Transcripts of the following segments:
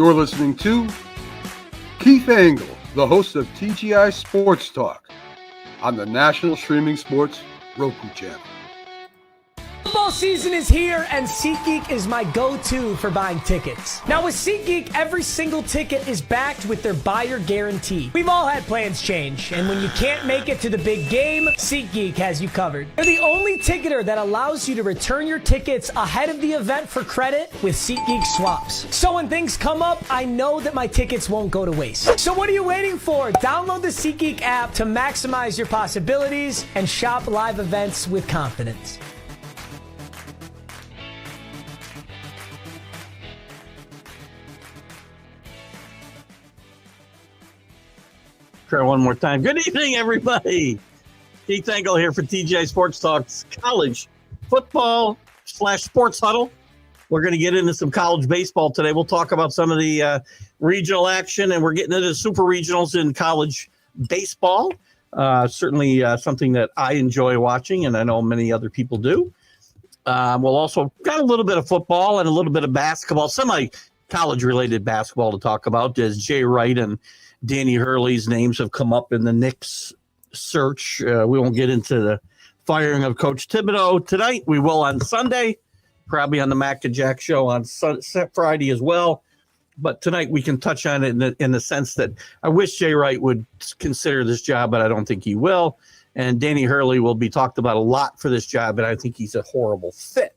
You're listening to Keith Engle, the host of TGI Sports Talk on the National Streaming Sports Roku channel. Football season is here, and SeatGeek is my go-to for buying tickets. Now with SeatGeek, every single ticket is backed with their buyer guarantee. We've all had plans change, and when you can't make it to the big game, SeatGeek has you covered. They're the only ticketer that allows you to return your tickets ahead of the event for credit with SeatGeek swaps. So when things come up, I know that my tickets won't go to waste. So what are you waiting for? Download the SeatGeek app to maximize your possibilities and shop live events with confidence. Try one more time. Good evening, everybody. Keith Engle here for TGI Sports Talk's college football / sports huddle. We're going to get into some college baseball today. We'll talk about some of the regional action, and we're getting into super regionals in college baseball. Certainly something that I enjoy watching, and I know many other people do. We'll also got a little bit of football and a little bit of basketball, semi-college related basketball to talk about, as Jay Wright and Danny Hurley's names have come up in the Knicks search. We won't get into the firing of Coach Thibodeau tonight. We will on Sunday, probably on the Mac and Jack show on Friday as well. But tonight we can touch on it in the sense that I wish Jay Wright would consider this job, but I don't think he will. And Danny Hurley will be talked about a lot for this job, but I think he's a horrible fit.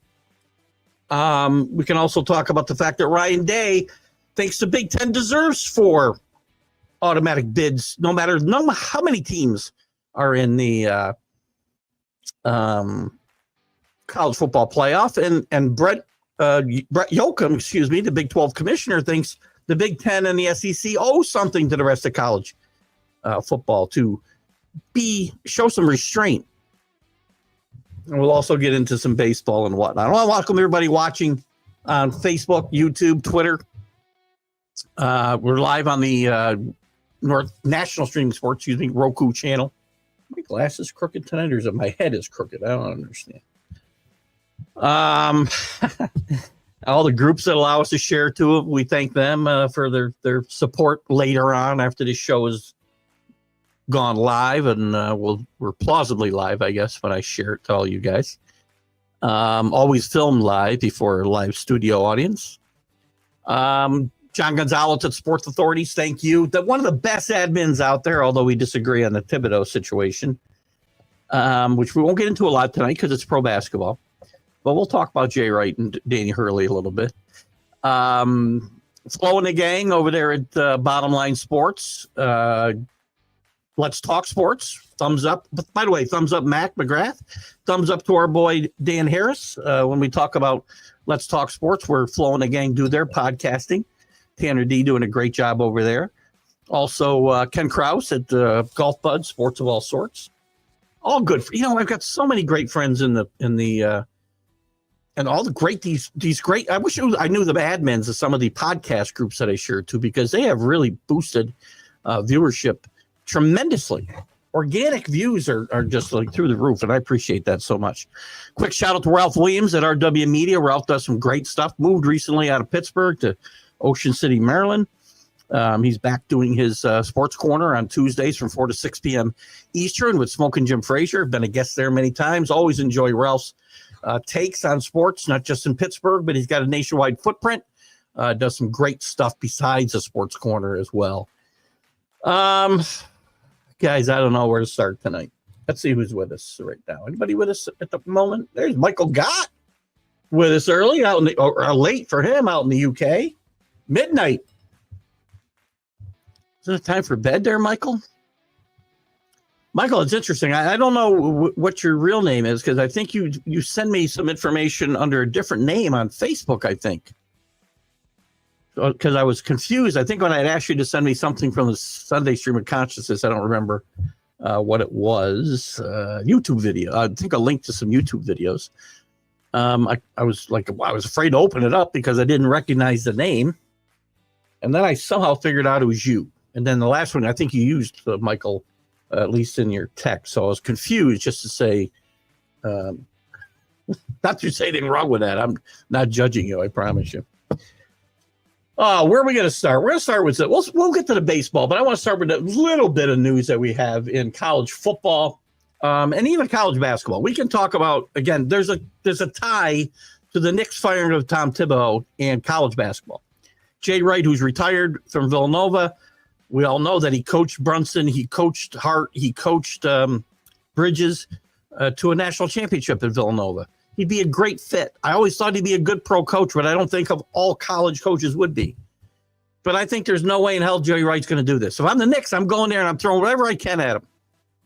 We can also talk about the fact that Ryan Day thinks the Big Ten deserves 4 automatic bids, no matter how many teams are in the college football playoff. And Brett Yoakum, the Big 12 commissioner, thinks the Big Ten and the SEC owe something to the rest of college football to show some restraint. And we'll also get into some baseball and whatnot. I want to welcome everybody watching on Facebook, YouTube, Twitter. We're live on the National Streaming Sports, Roku channel. My glass is crooked tonight, or is it my head is crooked? I don't understand. All the groups that allow us to share to it, we thank them for their support later on after the show is gone live, and we're plausibly live, I guess, when I share it to all you guys. Always filmed live before a live studio audience. John Gonzalez at Sports Authorities, thank you. One of the best admins out there, although we disagree on the Thibodeau situation, which we won't get into a lot tonight because it's pro basketball. But we'll talk about Jay Wright and Danny Hurley a little bit. Flo and the gang over there at Bottom Line Sports. Let's talk sports. Thumbs up. By the way, thumbs up Mac McGrath. Thumbs up to our boy Dan Harris. When we talk about Let's Talk Sports, where Flo and the gang do their podcasting. Tanner D doing a great job over there. Also, Ken Krause at Golf Bud, Sports of All Sorts. All good. I've got so many great friends in the and all the great these great. I wish I knew the admins of some of the podcast groups that I share to, because they have really boosted viewership tremendously. Organic views are just like through the roof, and I appreciate that so much. Quick shout out to Ralph Williams at RW Media. Ralph does some great stuff. Moved recently out of Pittsburgh to Ocean City, Maryland. He's back doing his sports corner on Tuesdays from 4 to 6 p.m. Eastern with Smokin' Jim Frazier. Been a guest there many times. Always enjoy Ralph's takes on sports, not just in Pittsburgh, but he's got a nationwide footprint. Does some great stuff besides the sports corner as well. Guys, I don't know where to start tonight. Let's see who's with us right now. Anybody with us at the moment? There's Michael Gott with us early, or late for him, out in the UK. Midnight. Is it time for bed there, Michael? Michael, it's interesting. I don't know what your real name is, because I think you send me some information under a different name on Facebook, I think. Because I was confused. I think when I asked you to send me something from the Sunday Stream of Consciousness, I don't remember what it was. YouTube video. I think a link to some YouTube videos. I was like, I was afraid to open it up because I didn't recognize the name. And then I somehow figured out it was you. And then the last one, I think you used Michael, at least in your text. So I was confused, just to say, not to say anything wrong with that. I'm not judging you, I promise you. Where are we going to start? We're going to start with we'll get to the baseball, but I want to start with a little bit of news that we have in college football, and even college basketball. We can talk about, again, there's a tie to the Knicks firing of Tom Thibodeau and college basketball. Jay Wright, who's retired from Villanova, we all know that he coached Brunson, he coached Hart, he coached Bridges to a national championship at Villanova. He'd be a great fit. I always thought he'd be a good pro coach, but I don't think of all college coaches would be. But I think there's no way in hell Jay Wright's going to do this. If I'm the Knicks, I'm going there and I'm throwing whatever I can at him.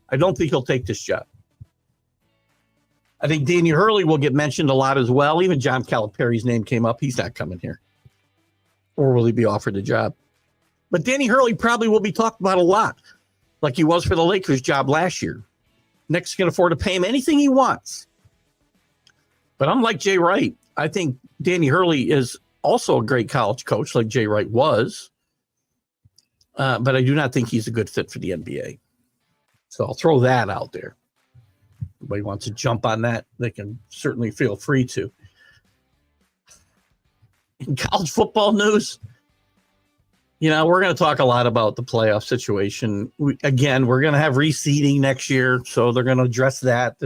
I don't think he'll take this job. I think Danny Hurley will get mentioned a lot as well. Even John Calipari's name came up. He's not coming here. Or will he be offered the job? But Danny Hurley probably will be talked about a lot, like he was for the Lakers job last year. Knicks can afford to pay him anything he wants. But unlike Jay Wright, I think Danny Hurley is also a great college coach like Jay Wright was. But I do not think he's a good fit for the NBA. So I'll throw that out there. Anybody wants to jump on that, they can certainly feel free to. In college football news, we're going to talk a lot about the playoff situation. We're going to have reseeding next year, so they're going to address that.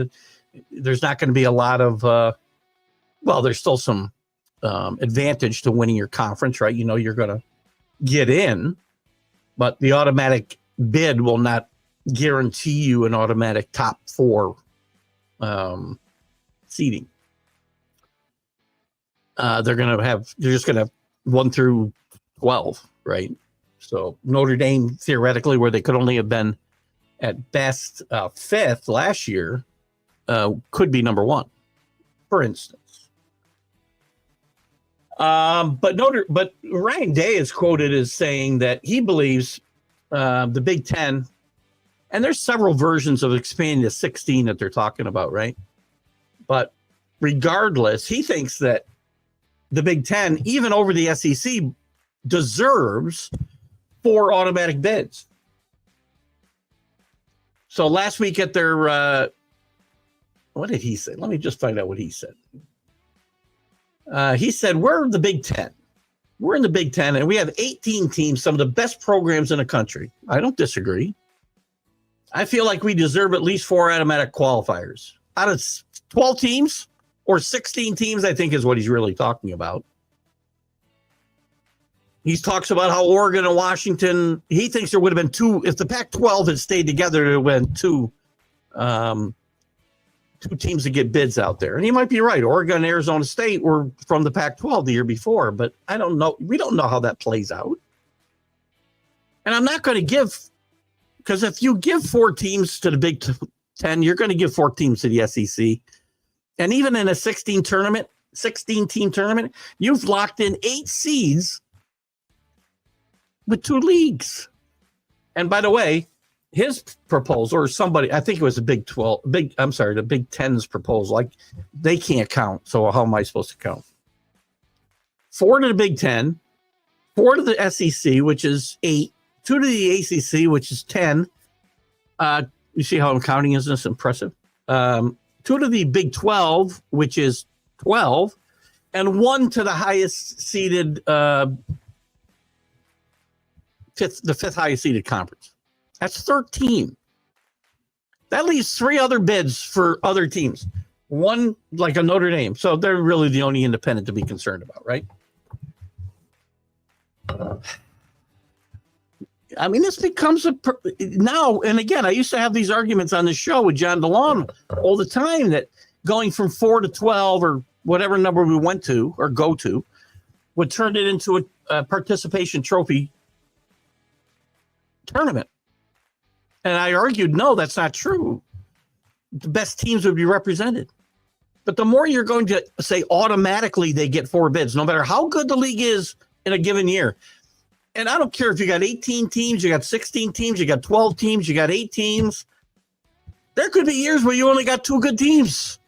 There's not going to be a lot of there's still some advantage to winning your conference, right? You're going to get in, but the automatic bid will not guarantee you an automatic top 4 seeding. They're just going to have 1 through 12, right? So Notre Dame, theoretically, where they could only have been at best 5th last year, could be number 1, for instance. But Ryan Day is quoted as saying that he believes the Big Ten, and there's several versions of expanding to 16 that they're talking about, right? But regardless, he thinks that the Big Ten, even over the SEC, deserves 4 automatic bids. So last week at their, what did he say? Let me just find out what he said. He said, we're the Big Ten. We're in the Big Ten, and we have 18 teams, some of the best programs in the country. I don't disagree. I feel like we deserve at least 4 automatic qualifiers. Out of 12 teams or 16 teams, I think is what he's really talking about. He talks about how Oregon and Washington, he thinks there would have been 2, if the Pac-12 had stayed together, there would have been 2 teams to get bids out there. And he might be right. Oregon and Arizona State were from the Pac-12 the year before, but I don't know. We don't know how that plays out. And I'm not going to give, because if you give 4 teams to the Big Ten, you're going to give 4 teams to the SEC. And even in a 16-team tournament, you've locked in 8 seeds with 2 leagues. And by the way, his proposal, or somebody, I think it was the Big 10's proposal. Like, they can't count. So how am I supposed to count? 4 to the Big 10, 4 to the SEC, which is 8, 2 to the ACC, which is 10. You see how I'm counting? Isn't this impressive? 2 to the Big 12, which is 12, and 1 to the highest seeded, the 5th highest seeded conference. That's 13. That leaves 3 other bids for other teams. 1, like a Notre Dame. So they're really the only independent to be concerned about, right? I mean, this becomes now, and again, I used to have these arguments on the show with John DeLon all the time that going from 4 to 12 or whatever number we went to or go to would turn it into a participation trophy tournament. And I argued, no, that's not true. The best teams would be represented. But the more you're going to say automatically they get 4 bids, no matter how good the league is in a given year. And I don't care if you got 18 teams, you got 16 teams, you got 12 teams, you got 8 teams. There could be years where you only got 2 good teams.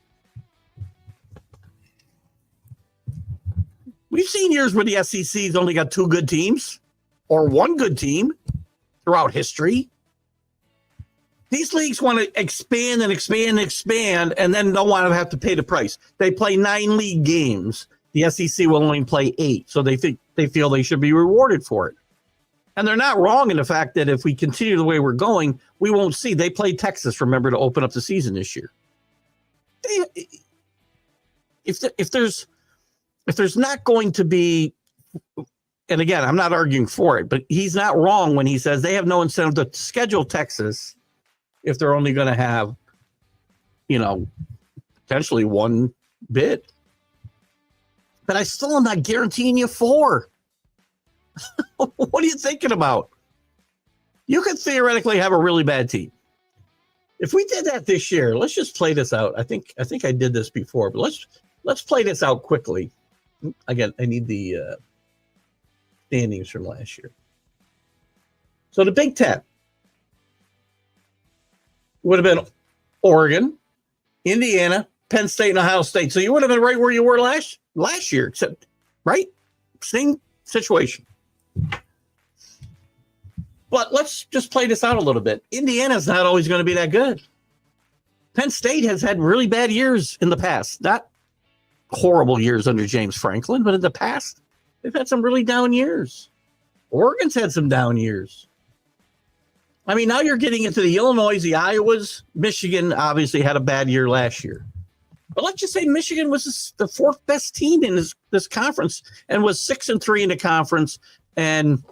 We've seen years where the SEC's only got 2 good teams or 1 good team throughout history. These leagues want to expand and expand and expand and then don't want to have to pay the price. They play 9 league games. The SEC will only play 8. So they think they feel they should be rewarded for it. And they're not wrong in the fact that if we continue the way we're going, we won't see. They played Texas, remember, to open up the season this year. If there's not going to be, and again, I'm not arguing for it, but he's not wrong when he says they have no incentive to schedule Texas if they're only going to have, potentially one bid. But I still am not guaranteeing you 4. What are you thinking about? You could theoretically have a really bad team. If we did that this year, let's just play this out. I think I did this before, but let's play this out quickly. Again, I need the standings from last year. So the Big Ten would have been Oregon, Indiana, Penn State, and Ohio State. So you would have been right where you were last year, except, right? Same situation. But let's just play this out a little bit. Indiana's not always going to be that good. Penn State has had really bad years in the past. Not horrible years under James Franklin, but in the past, they've had some really down years. Oregon's had some down years. I mean, now you're getting into the Illinois, the Iowas. Michigan obviously had a bad year last year. But let's just say Michigan was the 4th best team in this conference and was 6-3 in the conference and,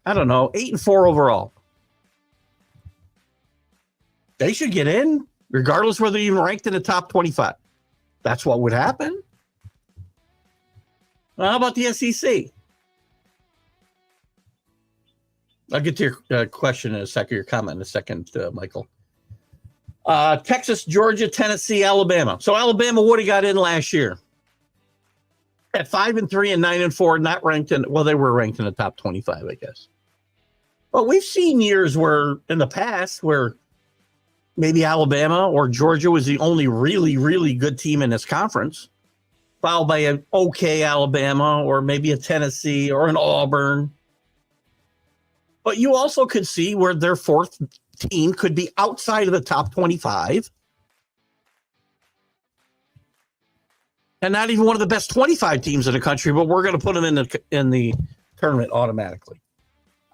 I don't know, 8-4 overall. They should get in, regardless whether they're even ranked in the top 25. That's what would happen. Well, how about the SEC? I'll get to your question in a second, your comment in a second, Michael. Texas, Georgia, Tennessee, Alabama. So Alabama would have got in last year at 5-3 and 9-4, not ranked in. Well, they were ranked in the top 25, I guess. But we've seen years where in the past where maybe Alabama or Georgia was the only really, really good team in this conference, followed by an okay Alabama or maybe a Tennessee or an Auburn. But you also could see where their 4th team could be outside of the top 25 and not even one of the best 25 teams in the country, but we're going to put them in the tournament automatically.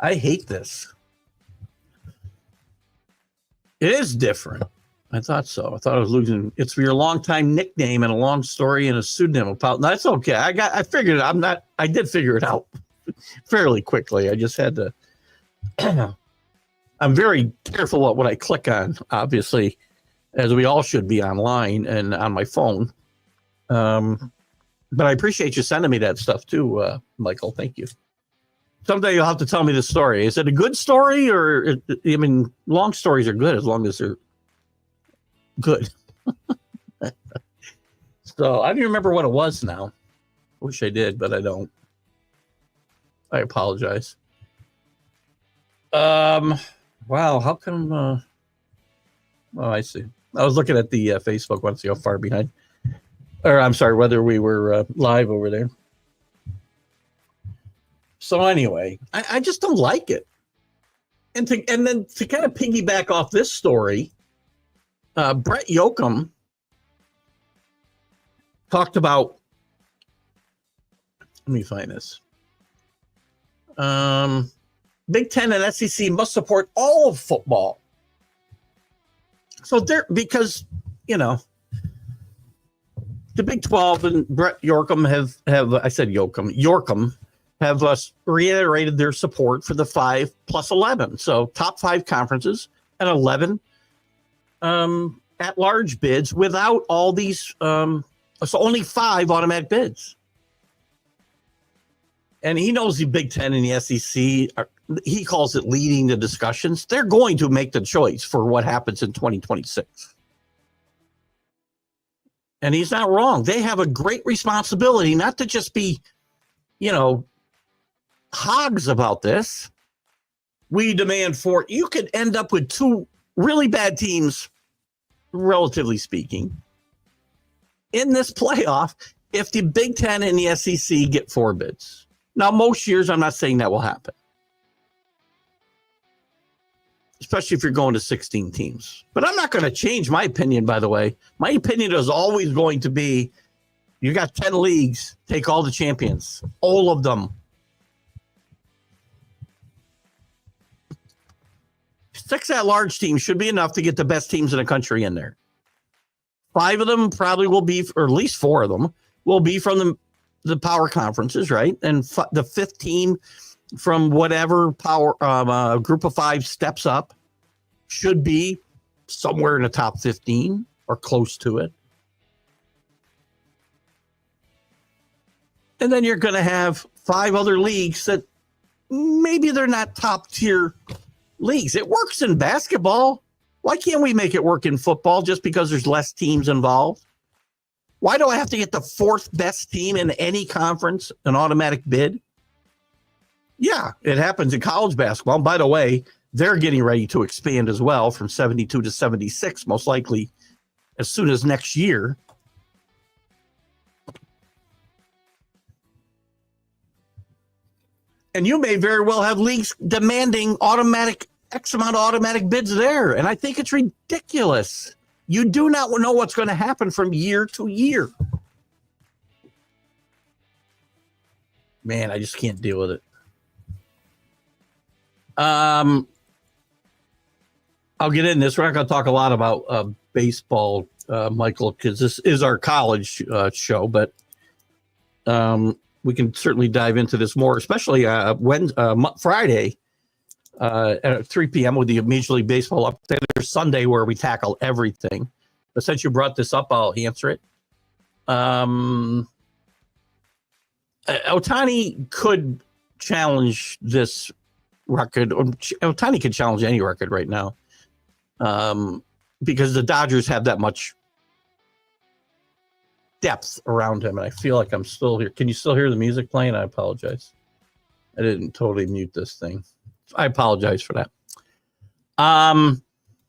I hate this. It is different. I thought so. I thought I was losing. It's for your longtime nickname and a long story and a pseudonym. That's okay. I figured it. I did figure it out fairly quickly. I just had to. I'm very careful what I click on, obviously, as we all should be online and on my phone. But I appreciate you sending me that stuff too, Michael. Thank you. Someday you'll have to tell me the story. Is it a good story or, I mean, long stories are good as long as they're good. So I don't even remember what it was now. Wish I did, but I don't. I apologize. Wow, how come? Oh, I see. I was looking at the Facebook one to see how far behind. Or I'm sorry, whether we were live over there. So anyway, I just don't like it. And then to kind of piggyback off this story, Brett Yoakum talked about. Let me find this. Big Ten and SEC must support all of football. So because the Big 12 and Brett Yoakum have reiterated their support for the 5+11. So top 5 conferences and 11 at-large bids without all these. So only 5 automatic bids. And he knows the Big Ten and the SEC, he calls it leading the discussions. They're going to make the choice for what happens in 2026. And he's not wrong. They have a great responsibility not to just be, hogs about this. We demand for it. You could end up with 2 really bad teams, relatively speaking, in this playoff if the Big Ten and the SEC get 4 bids. Now, most years, I'm not saying that will happen, especially if you're going to 16 teams. But I'm not going to change my opinion, by the way. My opinion is always going to be, you got 10 leagues, take all the champions, all of them. 6 at-large teams should be enough to get the best teams in the country in there. 5 of them probably will be, or at least 4 of them, will be from the power conferences, right? And the 5th team from whatever power group of 5 steps up should be somewhere in the top 15 or close to it. And then you're going to have 5 other leagues that maybe they're not top tier leagues. It works in basketball. Why can't we make it work in football just because there's less teams involved? Why do I have to get the 4th best team in any conference an automatic bid? Yeah, it happens in college basketball. And by the way, they're getting ready to expand as well from 72 to 76, most likely as soon as next year. And you may very well have leagues demanding X amount of automatic bids there. And I think it's ridiculous. You do not know what's going to happen from year to year. Man, I just can't deal with it. I'll get in this. We're not going to talk a lot about baseball, Michael, because this is our college show, but we can certainly dive into this more, especially Friday at 3 p.m. with the Major League Baseball update. There's Sunday where we tackle everything. But since you brought this up, I'll answer it. Ohtani could challenge this record. Ohtani could challenge any record right now because the Dodgers have that much depth around him. And I feel like I'm still here. Can you still hear the music playing? I apologize. I didn't totally mute this thing. I apologize for that.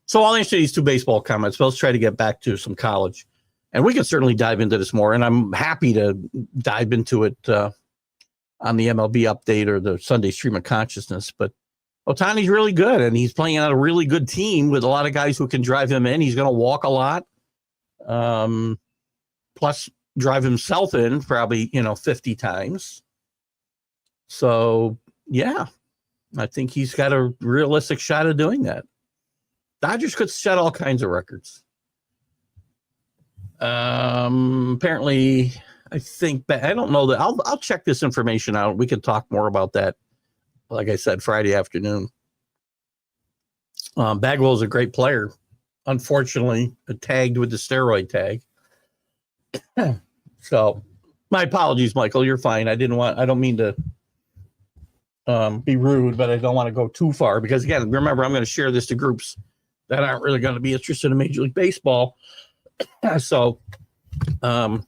So I'll answer these 2 baseball comments, but let's try to get back to some college. And we can certainly dive into this more. And I'm happy to dive into it on the MLB update or the Sunday Stream of Consciousness. But Ohtani's really good, and he's playing on a really good team with a lot of guys who can drive him in. He's going to walk a lot. Plus drive himself in probably, 50 times. So, yeah, I think he's got a realistic shot of doing that. Dodgers could set all kinds of records. Apparently, I don't know that. I'll check this information out. We can talk more about that. Like I said, Friday afternoon. Bagwell is a great player. Unfortunately, tagged with the steroid tag. So, my apologies, Michael. You're fine. I don't mean to be rude, but I don't want to go too far because, again, remember, I'm going to share this to groups that aren't really going to be interested in Major League Baseball. So, that's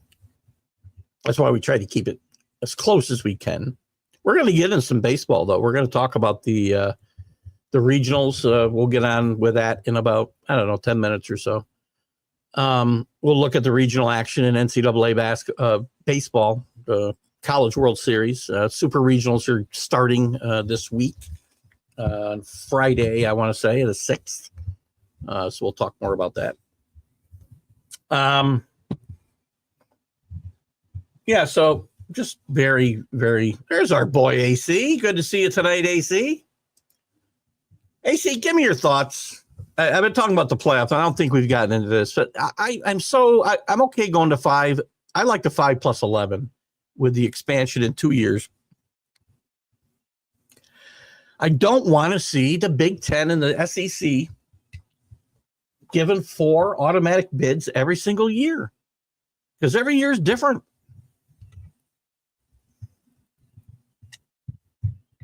why we try to keep it as close as we can. We're going to get in some baseball, though. We're going to talk about the regionals. We'll get on with that in about, 10 minutes or so. We'll look at the regional action in NCAA baseball, the College World Series. Super regionals are starting this week on Friday, I want to say, the 6th. So we'll talk more about that. Yeah, so just very, very, there's our boy AC. Good to see you tonight, AC. AC, give me your thoughts. I've been talking about the playoffs. I don't think we've gotten into this, but I'm okay going to 5. I like the 5 plus 11 with the expansion in 2 years. I don't want to see the Big Ten and the SEC given 4 automatic bids every single year because every year is different.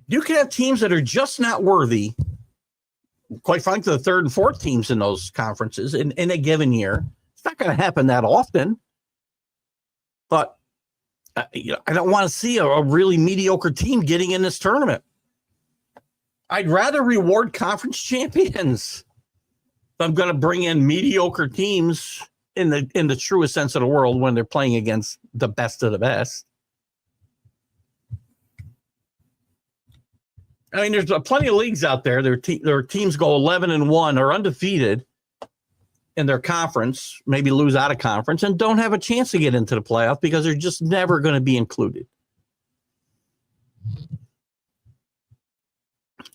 You can have teams that are just not worthy. Quite frankly, the 3rd and 4th teams in those conferences in a given year. It's not going to happen that often. But I don't want to see a really mediocre team getting in this tournament. I'd rather reward conference champions. I'm going to bring in mediocre teams in the truest sense of the world when they're playing against the best of the best. I mean, there's plenty of leagues out there. Their teams go 11-1 or undefeated in their conference, maybe lose out of conference, and don't have a chance to get into the playoff because they're just never going to be included.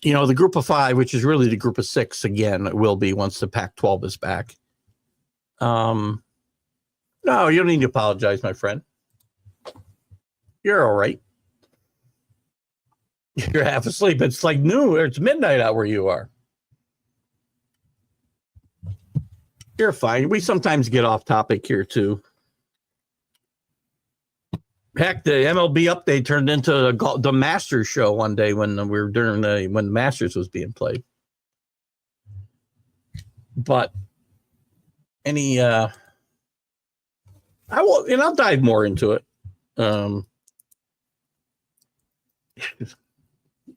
the group of 5, which is really the group of 6 again, it will be once the Pac-12 is back. No, you don't need to apologize, my friend. You're all right. You're half asleep. It's like noon. It's midnight out where you are. You're fine. We sometimes get off topic here too. Heck, the MLB update turned into the Masters show one day when we were when Masters was being played. But I'll dive more into it.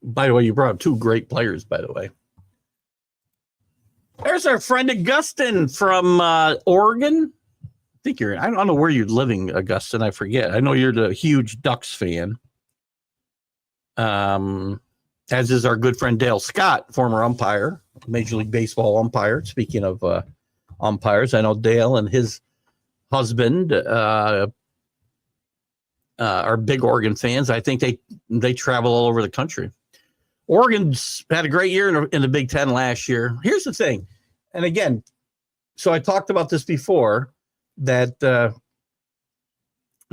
By the way, you brought up 2 great players, by the way. There's our friend Augustin from Oregon. I don't know where you're living, Augustin. I forget. I know you're the huge Ducks fan. As is our good friend Dale Scott, former umpire, Major League Baseball umpire. Speaking of umpires, I know Dale and his husband are big Oregon fans. I think they travel all over the country. Oregon's had a great year in the Big Ten last year. Here's the thing. And again, so I talked about this before, that the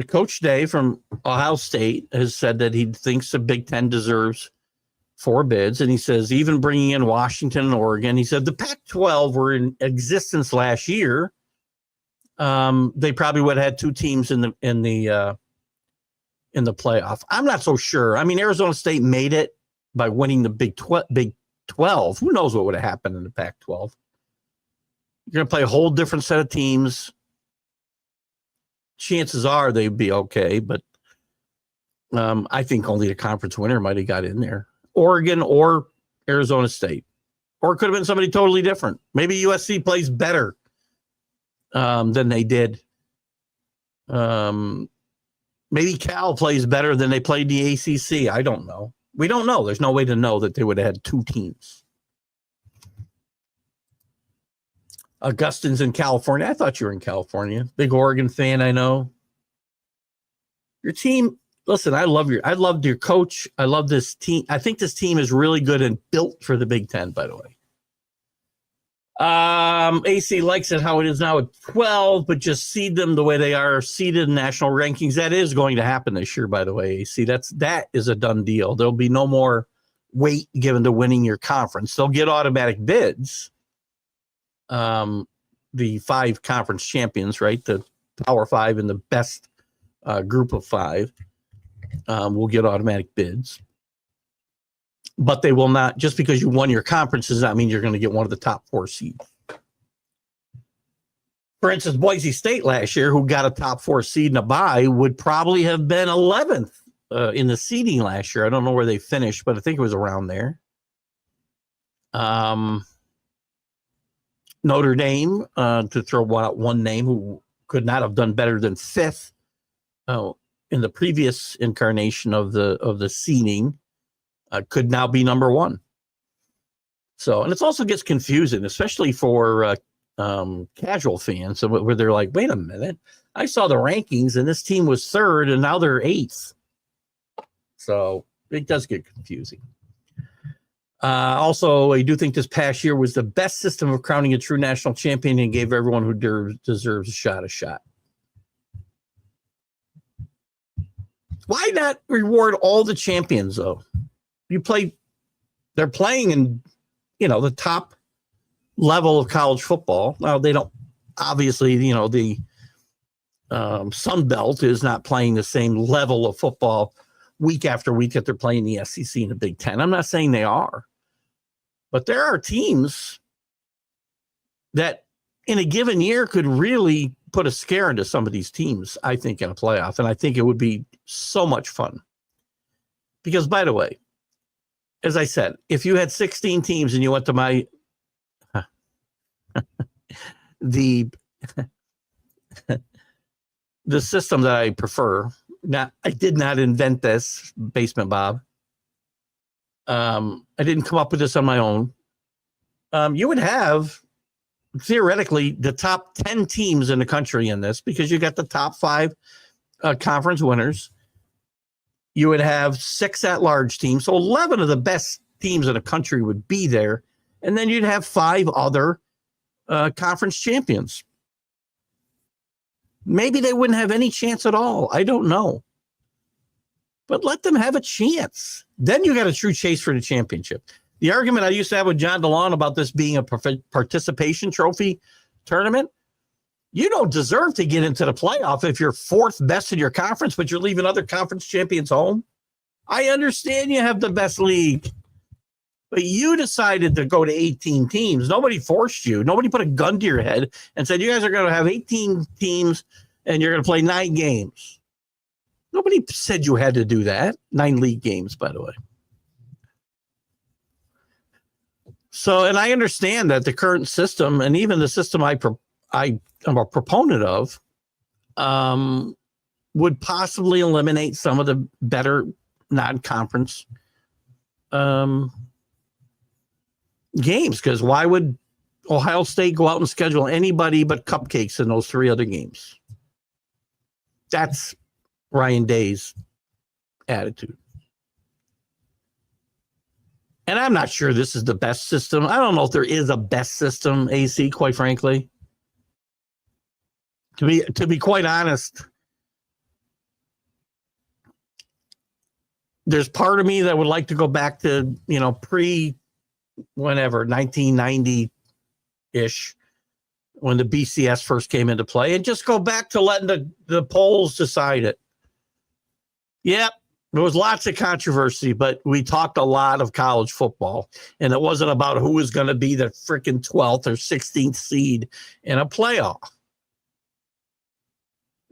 Coach Day from Ohio State has said that he thinks the Big Ten deserves 4 bids. And he says, even bringing in Washington and Oregon, he said the Pac-12 were in existence last year. They probably would have had 2 teams in the playoff. I'm not so sure. I mean, Arizona State made it by winning the Big 12. Who knows what would have happened in the Pac-12? You're going to play a whole different set of teams. Chances are they'd be okay, but I think only the conference winner might have got in there. Oregon or Arizona State. Or it could have been somebody totally different. Maybe USC plays better than they did. Maybe Cal plays better than they played the ACC. I don't know. We don't know. There's no way to know that they would have had 2 teams. Augustin's in California. I thought you were in California. Big Oregon fan, I know. Your team, listen, I loved your coach. I love this team. I think this team is really good and built for the Big Ten, by the way. AC likes it how it is now at 12, but just seed them the way they are seeded in national rankings. That is going to happen this year, by the way, AC. That is a done deal. There'll be no more weight given to winning your conference. They'll get automatic bids. The 5 conference champions, right? The Power 5 and the best group of 5 will get automatic bids. But they will not, just because you won your conference does not mean you're going to get one of the top 4 seeds. For instance, Boise State last year, who got a top 4 seed in a bye, would probably have been 11th in the seeding last year. I don't know where they finished, but I think it was around there. Notre Dame, to throw out one name, who could not have done better than 5th in the previous incarnation of the seeding, could now be number 1. So, and it also gets confusing, especially for casual fans, where they're like, wait a minute, I saw the rankings and this team was 3rd and now they're 8th. So it does get confusing. Also, I do think this past year was the best system of crowning a true national champion and gave everyone who deserves a shot. Why not reward all the champions, though? They're playing in, the top level of college football. Now, they don't, obviously, the Sun Belt is not playing the same level of football week after week that they're playing the SEC and the Big Ten. I'm not saying they are. But there are teams that in a given year could really put a scare into some of these teams, I think, in a playoff. And I think it would be so much fun. Because, by the way, as I said, if you had 16 teams and you went to the system that I prefer, I did not invent this, Basement Bob. I didn't come up with this on my own. You would have, theoretically, the top 10 teams in the country in this, because you got the top 5 conference winners. You would have 6 at-large teams, so 11 of the best teams in the country would be there. And then you'd have 5 other conference champions. Maybe they wouldn't have any chance at all. I don't know. But let them have a chance. Then you got a true chase for the championship. The argument I used to have with John DeLon about this being a participation trophy tournament, you don't deserve to get into the playoff if you're 4th best in your conference, but you're leaving other conference champions home. I understand you have the best league, but you decided to go to 18 teams. Nobody forced you. Nobody put a gun to your head and said, you guys are going to have 18 teams and you're going to play 9 games. Nobody said you had to do that. 9 league games, by the way. So, and I understand that the current system, and even the system I am a proponent of, would possibly eliminate some of the better non-conference games. Because why would Ohio State go out and schedule anybody but cupcakes in those 3 other games? That's Ryan Day's attitude. And I'm not sure this is the best system. I don't know if there is a best system, AC, quite frankly. To be quite honest, there's part of me that would like to go back to, whenever, 1990-ish, when the BCS first came into play, and just go back to letting the polls decide it. Yep. There was lots of controversy, but we talked a lot of college football, and it wasn't about who was going to be the freaking 12th or 16th seed in a playoff.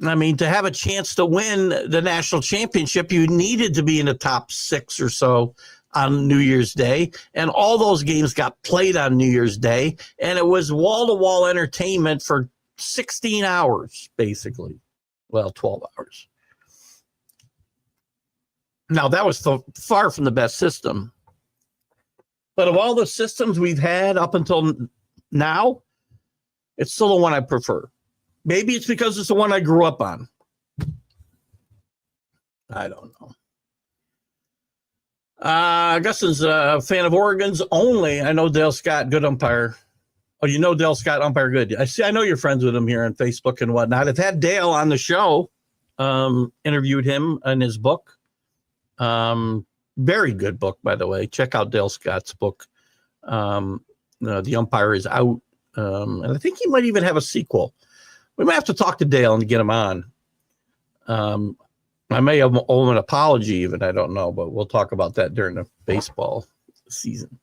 I mean, to have a chance to win the national championship, you needed to be in the top 6 or so on New Year's Day, and all those games got played on New Year's Day, and it was wall-to-wall entertainment for 16 hours, basically. Well, 12 hours. Now, that was far from the best system. But of all the systems we've had up until now, it's still the one I prefer. Maybe it's because it's the one I grew up on. I don't know. Augustin's a fan of Oregon's only. I know Dale Scott, good umpire. Oh, you know Dale Scott, umpire good. I know you're friends with him here on Facebook and whatnot. I've had Dale on the show, interviewed him in his book. Very good book, by the way. Check out Dale Scott's book. The Umpire is Out. And I think he might even have a sequel. We might have to talk to Dale and get him on. I may owe him an apology even. I don't know, but we'll talk about that during the baseball season.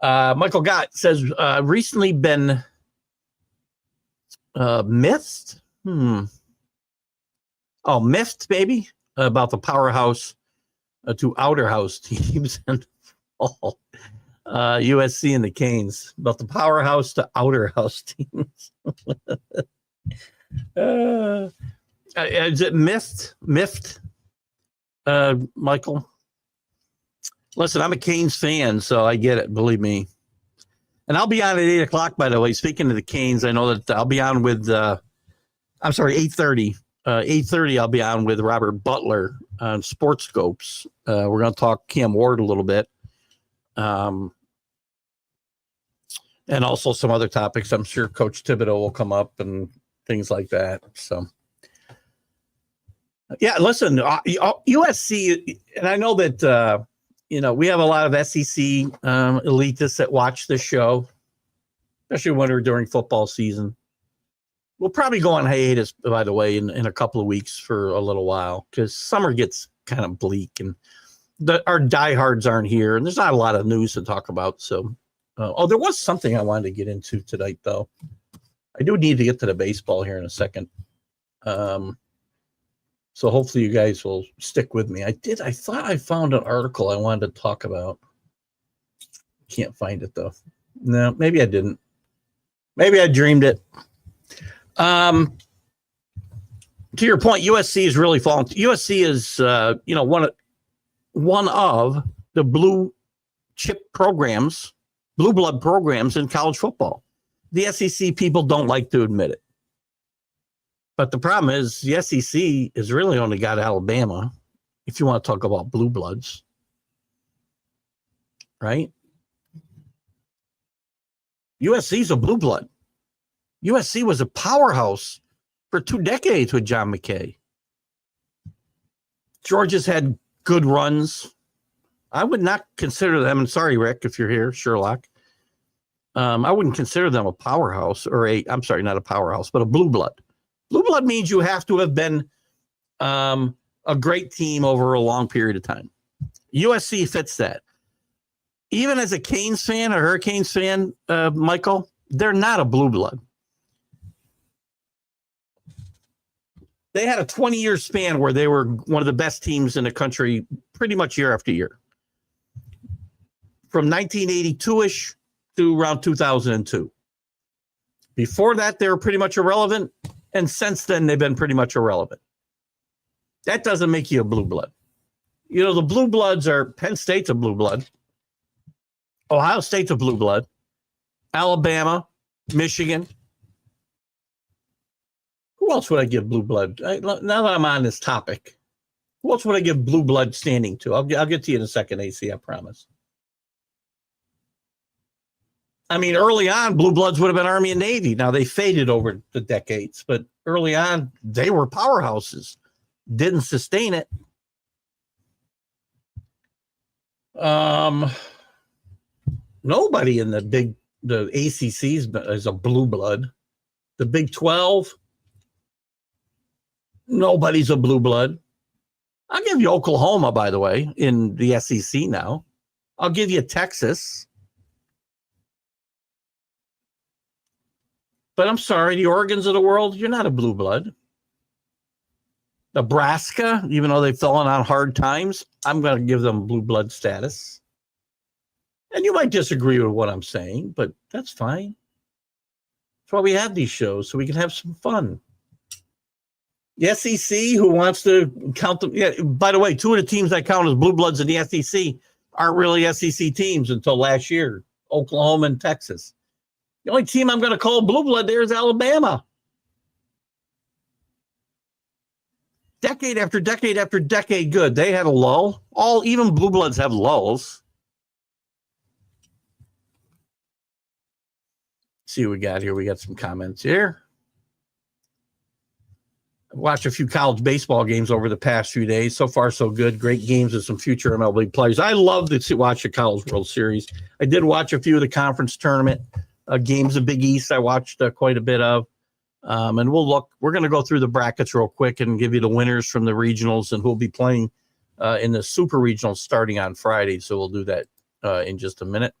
Michael Gott says, recently been miffed. Oh, miffed, baby, about the powerhouse to outer house teams and fall. USC and the Canes, about the powerhouse to outer house teams. Is it miffed, Michael? Listen, I'm a Canes fan, so I get it, believe me. And I'll be on at 8 o'clock, by the way. Speaking of the Canes, I know that I'll be on with, 8:30. 8:30, I'll be on with Robert Butler on Sports Scopes. We're going to talk Cam Ward a little bit. And also some other topics. I'm sure Coach Thibodeau will come up and things like that. So, yeah, listen, USC, and I know that, we have a lot of SEC elitists that watch this show, especially when we're during football season. We'll probably go on hiatus, by the way, in a couple of weeks for a little while because summer gets kind of bleak and our diehards aren't here and there's not a lot of news to talk about. So, there was something I wanted to get into tonight, though. I do need to get to the baseball here in a second. So hopefully you guys will stick with me. I thought I found an article I wanted to talk about. Can't find it, though. No, maybe I didn't. Maybe I dreamed it. To your point, USC is really falling. USC is, one of the blue blood programs in college football. The SEC people don't like to admit it. But the problem is the SEC has really only got Alabama, if you want to talk about blue bloods. right? USC's a blue blood. USC was a powerhouse for 2 decades with John McKay. Georgia's had good runs. I would not consider them, and sorry, Rick, if you're here, Sherlock. I wouldn't consider them a powerhouse I'm sorry, not a powerhouse, but a blue blood. Blue blood means you have to have been a great team over a long period of time. USC fits that. Even as a Canes fan, a Hurricanes fan, Michael, they're not a blue blood. They had a 20-year span where they were one of the best teams in the country pretty much year after year. From 1982-ish to around 2002. Before that, they were pretty much irrelevant. And since then, they've been pretty much irrelevant. That doesn't make you a blue blood. You know, the blue bloods are Penn State's a blue blood. Ohio State's a blue blood. Alabama, Michigan. Who else would I give blue blood? Now that I'm on this topic, who else would I give blue blood standing to? I'll get to you in a second, AC, I promise. I mean, early on, blue bloods would have been Army and Navy. Now, they faded over the decades, but early on, they were powerhouses. Didn't sustain it. Nobody in the ACCs is a blue blood. The Big 12, nobody's a blue blood. I'll give you Oklahoma, by the way, in the SEC now. I'll give you Texas. But I'm sorry, the Oregons of the world, you're not a blue blood. Nebraska, even though they've fallen on hard times, I'm going to give them blue blood status. And you might disagree with what I'm saying, but that's fine. That's why we have these shows, so we can have some fun. The SEC, who wants to count them? Yeah, by the way, 2 of the teams I count as blue bloods in the SEC aren't really SEC teams until last year, Oklahoma and Texas. The only team I'm going to call blue blood there is Alabama. Decade after decade after decade good. They had a lull. Even blue bloods have lulls. See what we got here. We got some comments here. I've watched a few college baseball games over the past few days. So far, so good. Great games with some future MLB players. I love to watch the College World Series. I did watch a few of the conference tournament games of Big East. I watched quite a bit of. And we're going to go through the brackets real quick and give you the winners from the regionals, and who'll be playing in the super regionals starting on Friday. So we'll do that in just a minute.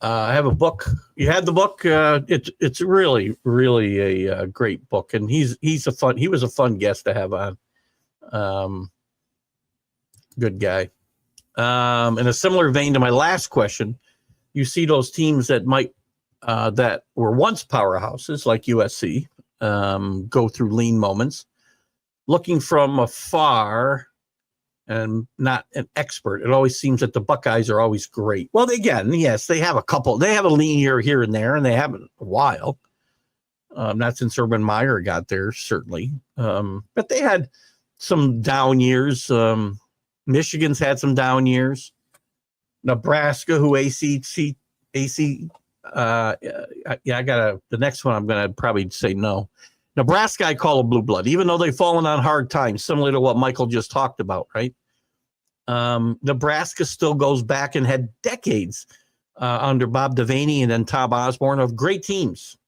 I have a book. You had the book. It's really, really a great book, and he was a fun guest to have on. Good guy. In a similar vein to my last question, you see those teams that that were once powerhouses like USC go through lean moments. Looking from afar and not an expert, it always seems that the Buckeyes are always great. Well, yes, they have a couple. They have a lean year here and there, and they haven't a while. Not since Urban Meyer got there, certainly. But they had some down years. Michigan's had some down years. Nebraska, who the next one I'm going to probably say no. Nebraska, I call a blue blood, even though they've fallen on hard times, similar to what Michael just talked about, right? Nebraska still goes back and had decades under Bob Devaney and then Tom Osborne of great teams.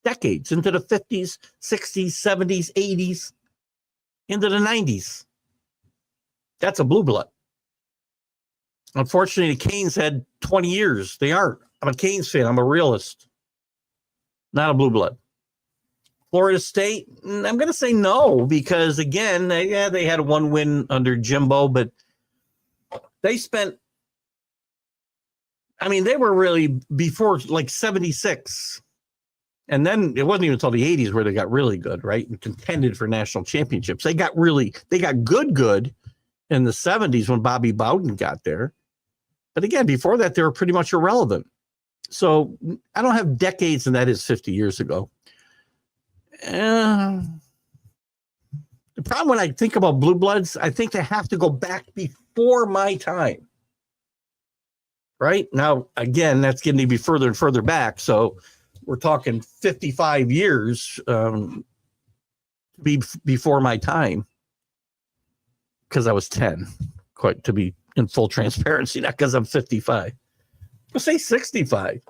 Decades into the 50s, 60s, 70s, 80s, into the 90s. That's a blue blood. Unfortunately, the Canes had 20 years. They aren't. I'm a Canes fan. I'm a realist. Not a blue blood. Florida State, I'm going to say no, because, again, they had one win under Jimbo, but they spent, they were really before like 76. And then it wasn't even until the 80s where they got really good, right? And contended for national championships. They got good in the 70s when Bobby Bowden got there. But again, before that, they were pretty much irrelevant. So I don't have decades, and that is 50 years ago. The problem when I think about blue bloods, I think they have to go back before my time. right? Now, again, that's getting to be further and further back. So we're talking 55 years before my time, because I was 10, quite to be in full transparency, not because I'm 55. We'll say 65.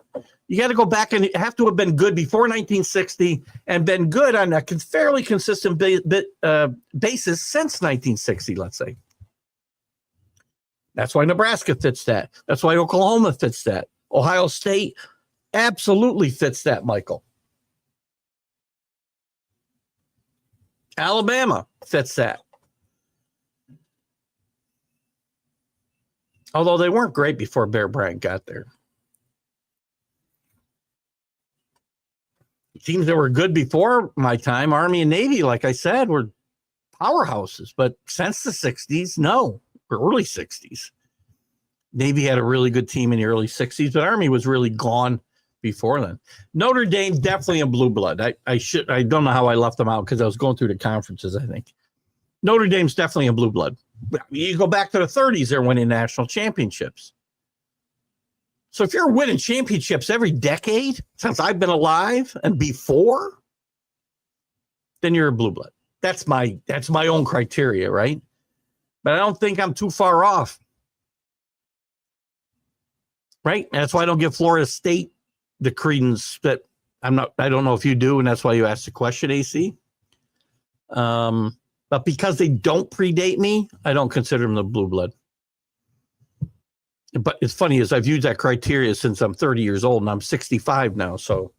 You got to go back and have to have been good before 1960 and been good on a fairly consistent basis since 1960, let's say. That's why Nebraska fits that. That's why Oklahoma fits that. Ohio State absolutely fits that, Michael. Alabama fits that. Although they weren't great before Bear Bryant got there. Teams that were good before my time, Army and Navy, like I said, were powerhouses. But since the 60s, no, or early 60s. Navy had a really good team in the early 60s, but Army was really gone before then. Notre Dame, definitely a blue blood. I don't know how I left them out because I was going through the conferences, I think. Notre Dame's definitely a blue blood. You go back to the 30s, they're winning national championships. So if you're winning championships every decade since I've been alive and before, then you're a blue blood. That's my own criteria, right? But I don't think I'm too far off. Right? And that's why I don't give Florida State the credence that I don't know if you do, and that's why you asked the question, AC. But because they don't predate me, I don't consider them the blue blood. But it's funny is I've used that criteria since I'm 30 years old and I'm 65 now. So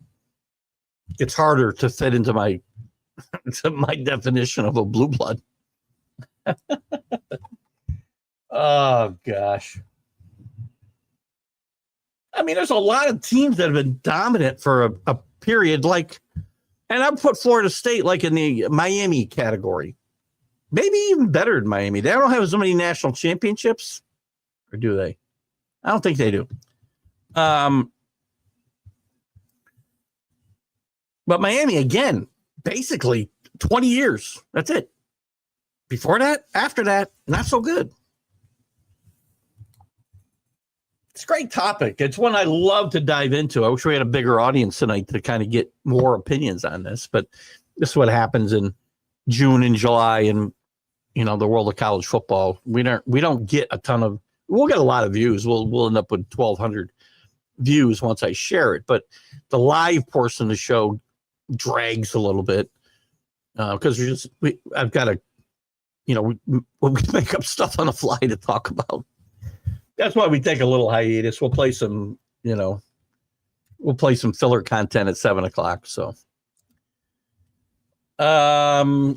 it's harder to fit into my definition of a blue blood. Oh, gosh. I mean, there's a lot of teams that have been dominant for a period like, and I put Florida State like in the Miami category. Maybe even better than Miami. They don't have as many national championships, or do they? I don't think they do. But Miami, again, basically 20 years. That's it. Before that, after that, not so good. It's a great topic. It's one I love to dive into. I wish we had a bigger audience tonight to kind of get more opinions on this, but this is what happens in June and July and, you know, the world of college football. We don't get a ton of, we'll get a lot of views. We'll end up with 1,200 views once I share it, but the live portion of the show drags a little bit because I've got to, you know, we make up stuff on the fly to talk about. That's why we take a little hiatus. We'll play some, you know, filler content at 7:00. So,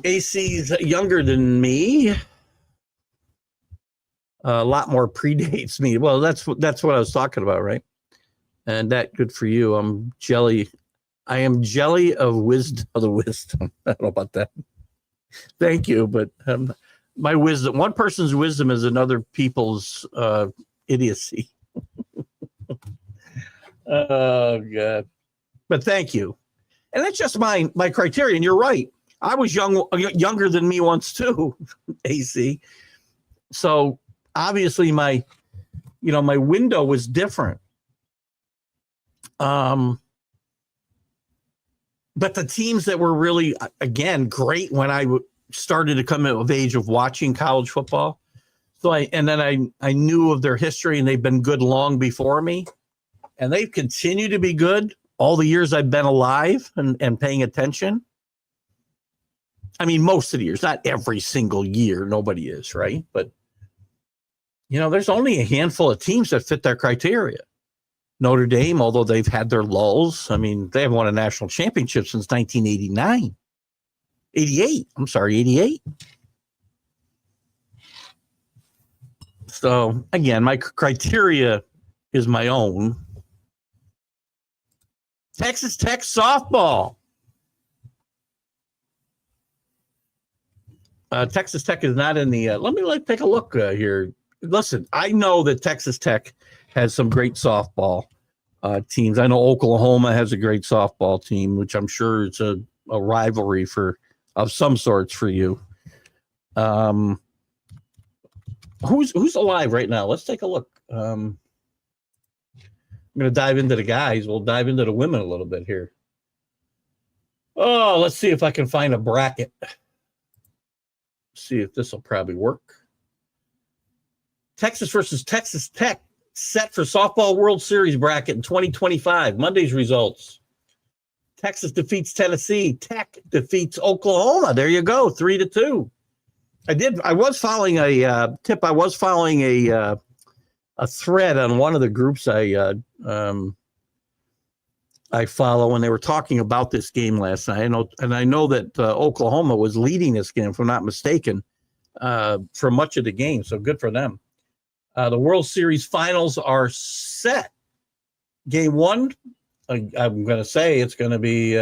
AC's younger than me. A lot more predates me. Well, that's what I was talking about, right? And that good for you. I am jelly of wisdom. Of the wisdom. I don't know about that. Thank you, but my wisdom. One person's wisdom is another people's idiocy. Oh God! But thank you, and that's just my criteria. And you're right. I was younger than me once too, AC. So obviously my window was different. But the teams that were really, again, great when I started to come of age of watching college football. So I knew of their history, and they've been good long before me, and they've continued to be good all the years I've been alive and paying attention. I mean, most of the years, not every single year. Nobody is, right? But, you know, there's only a handful of teams that fit their criteria. Notre Dame, although they've had their lulls, I mean, they haven't won a national championship since 1989. 88. So, again, my criteria is my own. Texas Tech softball. Texas Tech is not in the let me take a look here. Listen, I know that Texas Tech has some great softball teams. I know Oklahoma has a great softball team, which I'm sure it's a rivalry of some sorts for you. Who's alive right now? Let's take a look. I'm going to dive into the guys. We'll dive into the women a little bit here. Oh, let's see if I can find a bracket. See if this will probably work. Texas versus Texas Tech set for softball World Series bracket in 2025. Monday's results. Texas defeats Tennessee. Tech defeats Oklahoma. There you go, 3-2. I was following a tip. I was following a thread on one of the groups I follow when they were talking about this game last night. I know that Oklahoma was leading this game, if I'm not mistaken, for much of the game. So good for them. The World Series finals are set. Game one, I'm going to say it's going to be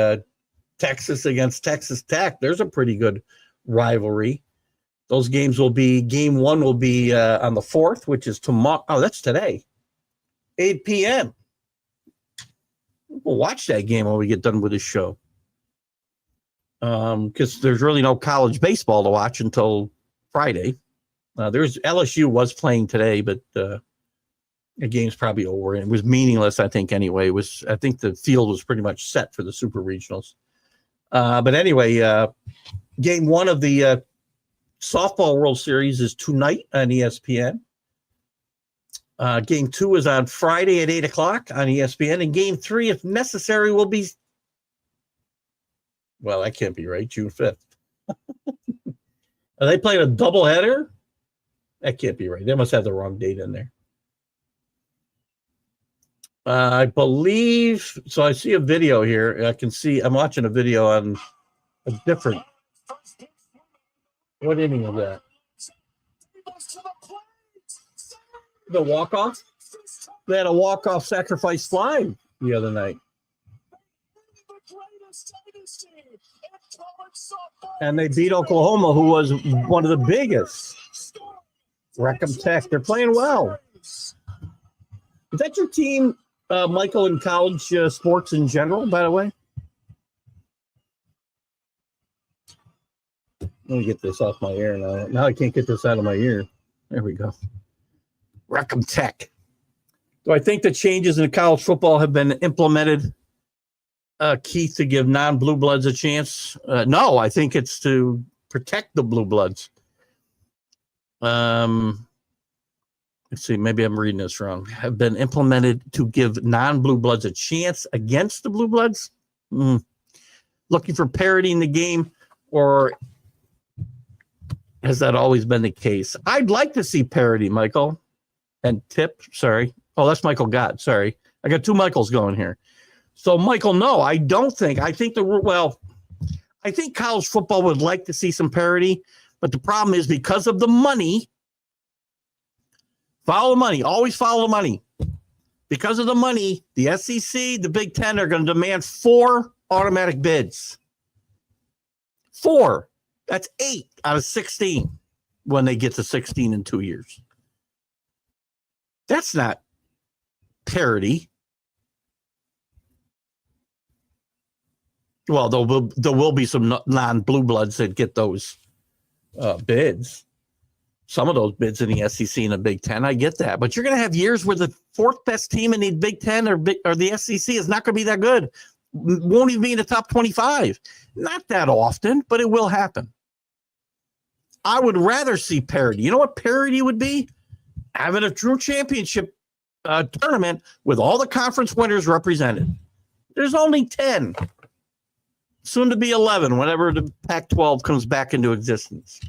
Texas against Texas Tech. There's a pretty good rivalry. Those games will be, game one will be on the 4th, which is tomorrow. Oh, that's today, 8 p.m. We'll watch that game when we get done with this show. Because there's really no college baseball to watch until Friday. There's LSU was playing today, but the game's probably over. It was meaningless, I think, anyway. I think the field was pretty much set for the Super Regionals. But anyway, game one of the Softball World Series is tonight on ESPN. Game 2 is on Friday at 8 o'clock on ESPN. And game 3, if necessary, will be, well, that can't be right, June 5th. Are they playing a doubleheader? That can't be right. They must have the wrong date in there. I believe, so I see a video here. I'm watching a video on a different, what inning is that? The walk-off? They had a walk-off sacrifice fly the other night. And they beat Oklahoma, who was one of the biggest. Wreckham Tech. They're playing well. Is that your team, Michael, in college sports in general, by the way? Let me get this off my ear now. Now I can't get this out of my ear. There we go. Wreckham Tech. Do I think the changes in college football have been implemented, Keith, to give non-blue bloods a chance? No, I think it's to protect the blue bloods. Let's see, maybe I'm reading this wrong. Have been implemented to give non-blue bloods a chance against the blue bloods? Looking for parity in the game, or has that always been the case? I'd like to see parity, Michael. And Tip, sorry. Oh, that's Michael Gott. Sorry. I got two Michaels going here. So, Michael, no, I don't think. I think college football would like to see some parity, but the problem is because of the money, follow the money, always follow the money. Because of the money, the SEC, the Big Ten are going to demand 4 automatic bids. 4. That's 8 out of 16 when they get to 16 in 2 years. That's not parity. Well, there will be some non-blue bloods that get those bids. Some of those bids in the SEC and the Big Ten, I get that. But you're going to have years where the 4th best team in the Big Ten or the SEC is not going to be that good. Won't even be in the top 25. Not that often, but it will happen. I would rather see parity. You know what parity would be? Having a true championship tournament with all the conference winners represented. There's only 10. Soon to be 11 whenever the Pac-12 comes back into existence.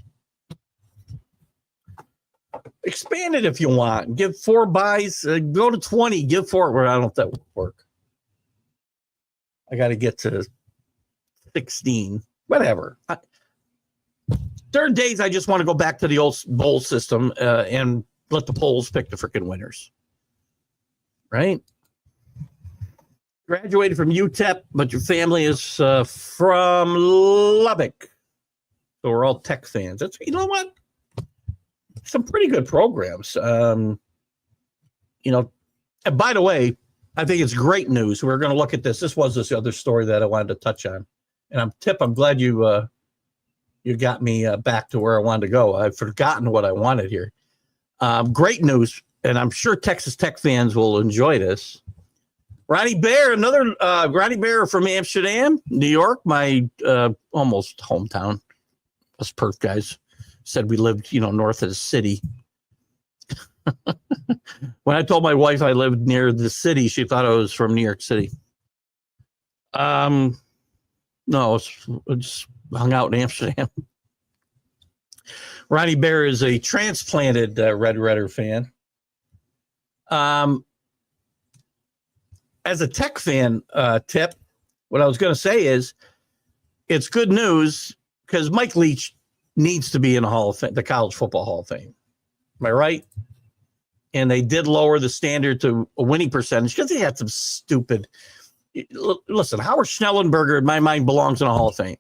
Expand it if you want. Give 4 buys. Go to 20. Give 4. Well, I don't know if that would work. I got to get to 16. Whatever. There are days I just want to go back to the old bowl system and let the polls pick the freaking winners. Right? Graduated from UTEP, but your family is from Lubbock. So we're all Tech fans. That's, you know what? Some pretty good programs. And by the way, I think it's great news. We're going to look at this. This was this other story that I wanted to touch on. And I'm glad you got me back to where I wanted to go. I've forgotten what I wanted here. Great news, and I'm sure Texas Tech fans will enjoy this. Ronnie Bear, another Ronnie Bear from Amsterdam, New York, my almost hometown. Us Perth guys said we lived, north of the city. When I told my wife I lived near the city, she thought I was from New York City. No, I just hung out in Amsterdam. Ronnie Bear is a transplanted Red Redder fan. As a Tech fan, Tip, what I was going to say is it's good news because Mike Leach needs to be in the College Football Hall of Fame. Am I right? And they did lower the standard to a winning percentage because they had some stupid. Listen, Howard Schnellenberger, in my mind, belongs in a Hall of Fame.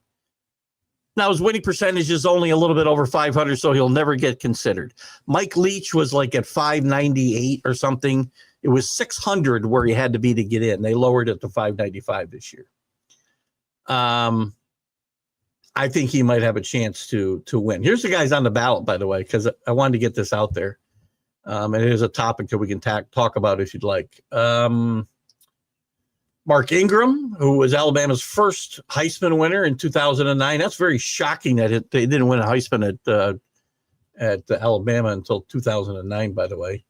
Now, his winning percentage is only a little bit over 500, so he'll never get considered. Mike Leach was like at 598 or something. It was 600 where he had to be to get in. They lowered it to 595 this year. I think he might have a chance to win. Here's the guys on the ballot, by the way, because I wanted to get this out there. And it is a topic that we can talk about if you'd like. Mark Ingram, who was Alabama's first Heisman winner in 2009. That's very shocking that they didn't win a Heisman at Alabama until 2009, by the way.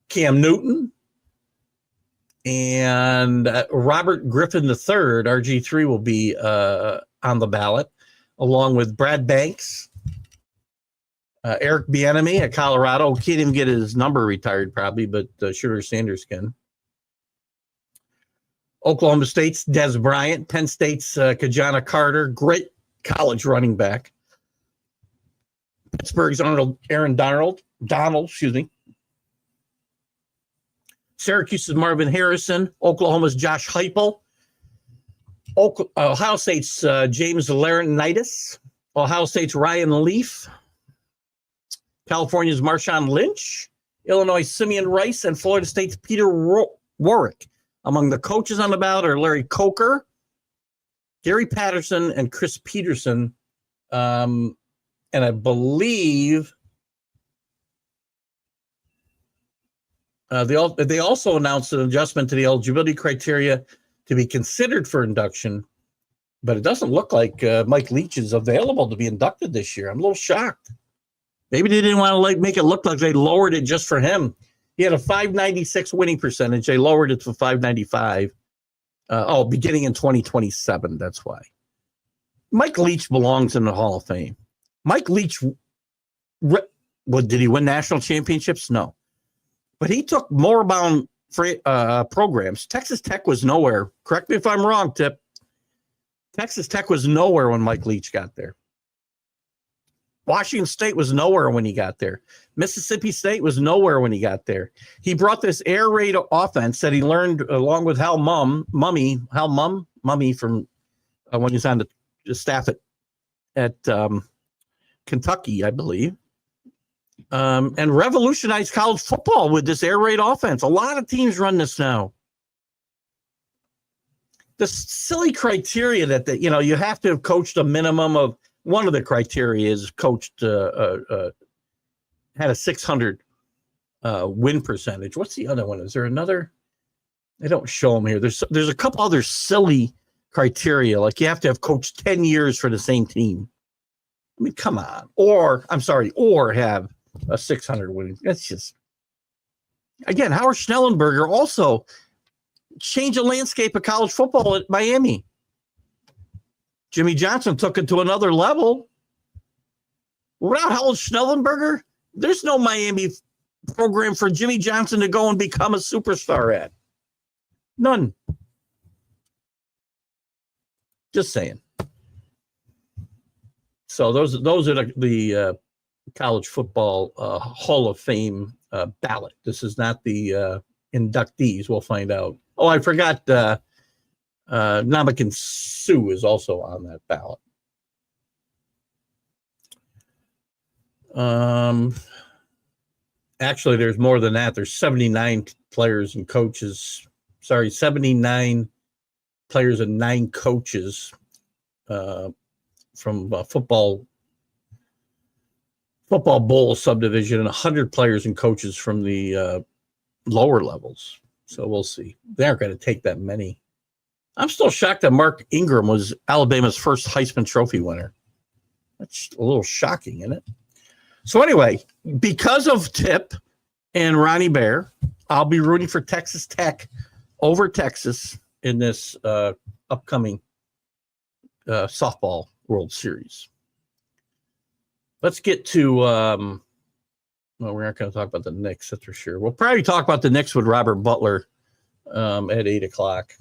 Cam Newton and Robert Griffin III, RG3, will be on the ballot, along with Brad Banks, Eric Bieniemy at Colorado. Can't even get his number retired probably, but Shooter Sanders can. Oklahoma State's Des Bryant, Penn State's Kajana Carter, great college running back. Pittsburgh's Aaron Donald, Syracuse's Marvin Harrison, Oklahoma's Josh Heupel, Ohio State's James Laurinaitis, Ohio State's Ryan Leaf, California's Marshawn Lynch, Illinois' Simeon Rice, and Florida State's Peter Warwick. Among the coaches on the ballot are Larry Coker, Gary Patterson, and Chris Peterson. And I believe they also announced an adjustment to the eligibility criteria to be considered for induction, but it doesn't look like Mike Leach is available to be inducted this year. I'm a little shocked. Maybe they didn't want to make it look like they lowered it just for him. He had a 596 winning percentage. They lowered it to 595. Beginning in 2027. That's why. Mike Leach belongs in the Hall of Fame. Mike Leach, did he win national championships? No. But he took moribund programs. Texas Tech was nowhere. Correct me if I'm wrong, Tip. Texas Tech was nowhere when Mike Leach got there. Washington State was nowhere when he got there. Mississippi State was nowhere when he got there. He brought this air raid offense that he learned along with Hal Mummy from when he was on the staff at Kentucky, I believe, and revolutionized college football with this air raid offense. A lot of teams run this now. The silly criteria that you have to have coached a minimum of. One of the criteria is coached had a 600 win percentage. What's the other one? Is there another? They don't show them here. There's a couple other silly criteria, like you have to have coached 10 years for the same team. I mean, come on. Or have a 600 win. That's just, again, Howard Schnellenberger also changed the landscape of college football at Miami. Jimmy Johnson took it to another level. Without Howard Schnellenberger, there's no Miami program for Jimmy Johnson to go and become a superstar at. None. Just saying. So those are the college football Hall of Fame ballot. This is not the inductees. We'll find out. Oh, I forgot. Ndamukong Suh is also on that ballot. Actually, there's more than that. There's 79 players and coaches. 79 players and 9 coaches from football bowl subdivision, and 100 players and coaches from the lower levels. So we'll see. They aren't going to take that many. I'm still shocked that Mark Ingram was Alabama's first Heisman Trophy winner. That's a little shocking, isn't it? So anyway, because of Tip and Ronnie Bear, I'll be rooting for Texas Tech over Texas in this upcoming softball World Series. Let's get to, well, we're not going to talk about the Knicks, that's for sure. We'll probably talk about the Knicks with Robert Butler at 8 o'clock.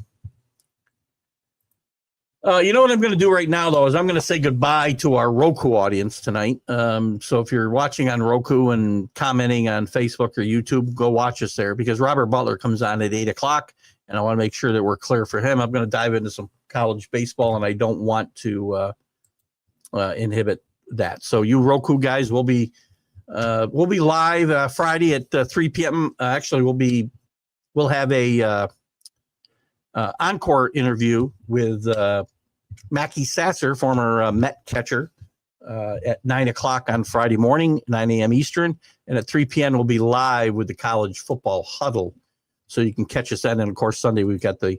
You know what I'm going to do right now, though, is I'm going to say goodbye to our Roku audience tonight. So if you're watching on Roku and commenting on Facebook or YouTube, go watch us there, because Robert Butler comes on at 8 o'clock, and I want to make sure that we're clear for him. I'm going to dive into some college baseball, and I don't want to inhibit that. So you Roku guys will be live Friday at 3 p.m. Actually, we'll have a encore interview with Mackie Sasser, former Met catcher, at 9 o'clock on Friday morning, 9 a.m. Eastern. And at 3 p.m. we'll be live with the college football huddle. So you can catch us then. And, of course, Sunday we've got the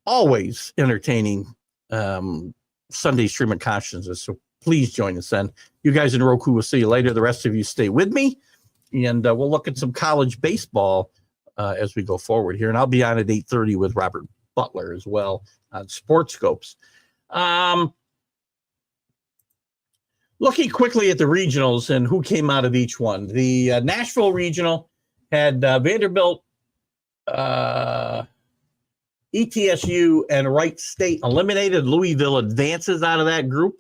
always entertaining Sunday stream of consciousness. So please join us then. You guys in Roku, will see you later. The rest of you stay with me. And we'll look at some college baseball as we go forward here. And I'll be on at 8:30 with Robert Butler as well on Sports Scopes. Looking quickly at the regionals and who came out of each one. The Nashville regional had Vanderbilt, ETSU, and Wright State eliminated. Louisville advances out of that group